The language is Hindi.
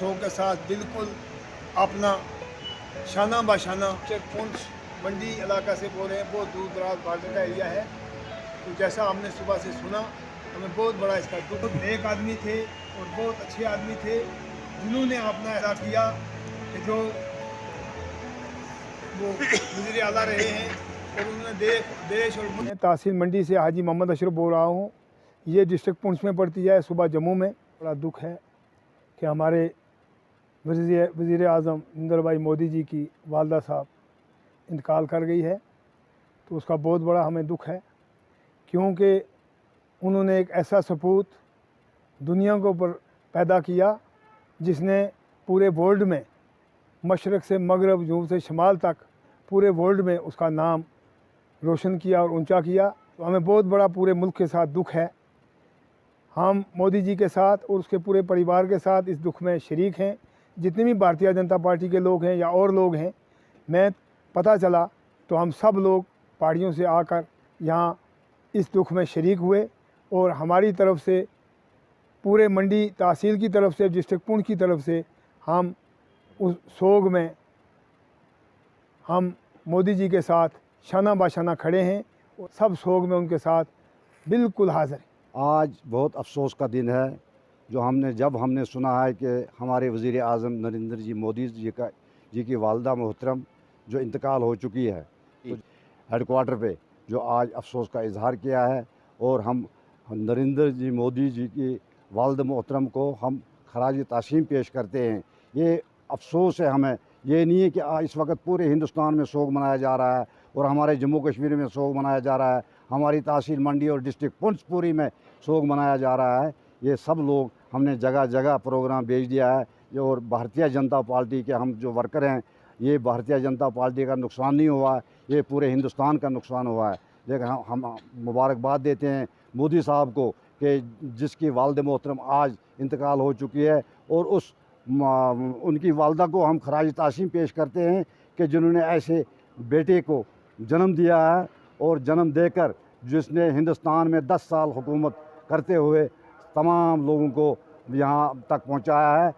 शौक के साथ बिल्कुल अपना शाना बाशाना पुंछ मंडी इलाका से बोल रहे हैं। बहुत दूर दराज बॉर्डर का एरिया है। तो जैसा हमने सुबह से सुना, हमें बहुत बड़ा इसका दुख। नेक आदमी थे और बहुत अच्छे आदमी थे, जिन्होंने अपना ऐसा किया कि जो वो वज़ीर आला रहे हैं और उन्होंने देश और तहसील मंडी से हाजी मोहम्मद अशरफ बोल रहा हूँ। ये डिस्ट्रिक्ट पुंछ में पड़ती है, सूबा जम्मू में। बड़ा दुख है कि हमारे वज़ीर आज़म नरेंद्र भाई मोदी जी की वालदा साहब इंतकाल कर गई है। तो उसका बहुत बड़ा हमें दुख है, क्योंकि उन्होंने एक ऐसा सपूत दुनिया के ऊपर पैदा किया जिसने पूरे वर्ल्ड में, मशरक़ से मगरब, जनूब से शमाल तक पूरे वर्ल्ड में उसका नाम रोशन किया और ऊंचा किया। तो हमें बहुत बड़ा पूरे मुल्क के साथ दुख है। हम मोदी जी के साथ और उसके पूरे परिवार के साथ इस दुख में शरीक हैं। जितने भी भारतीय जनता पार्टी के लोग हैं या और लोग हैं, मैं पता चला तो हम सब लोग पहाड़ियों से आकर यहाँ इस दुख में शरीक हुए। और हमारी तरफ से, पूरे मंडी तहसील की तरफ से, डिस्ट्रिक्ट पुंछ की तरफ से, हम उस सोग में हम मोदी जी के साथ शाना बाशाना खड़े हैं और सब सोग में उनके साथ बिल्कुल हाज़िर हैं। आज बहुत अफसोस का दिन है जब हमने सुना है कि हमारे वज़ीर आज़म नरेंद्र जी मोदी जी की वालदा मोहतरम जो इंतकाल हो चुकी है। तो हेडक्वार्टर पे जो आज अफसोस का इजहार किया है, और हम नरेंद्र जी मोदी जी की वालदा मोहतरम को हम खराज तासीम पेश करते हैं। ये अफसोस है हमें, ये नहीं है कि इस वक्त पूरे हिंदुस्तान में सोग मनाया जा रहा है और हमारे जम्मू कश्मीर में सोग मनाया जा रहा है, हमारी तहसील मंडी और डिस्ट्रिक्ट पुंछ पूरी में सोग मनाया जा रहा है। ये सब लोग हमने जगह जगह प्रोग्राम भेज दिया है। और भारतीय जनता पार्टी के हम जो वर्कर हैं, ये भारतीय जनता पार्टी का नुकसान नहीं हुआ है, ये पूरे हिंदुस्तान का नुकसान हुआ है। लेकिन हम मुबारकबाद देते हैं मोदी साहब को कि जिसकी वालदा मोहतरम आज इंतकाल हो चुकी है, और उनकी वालदा को हम खराज तासीम पेश करते हैं कि जिन्होंने ऐसे बेटे को जन्म दिया है, और जन्म देकर जिसने हिंदुस्तान में 10 साल हुकूमत करते हुए तमाम लोगों को यहाँ तक पहुँचाया है।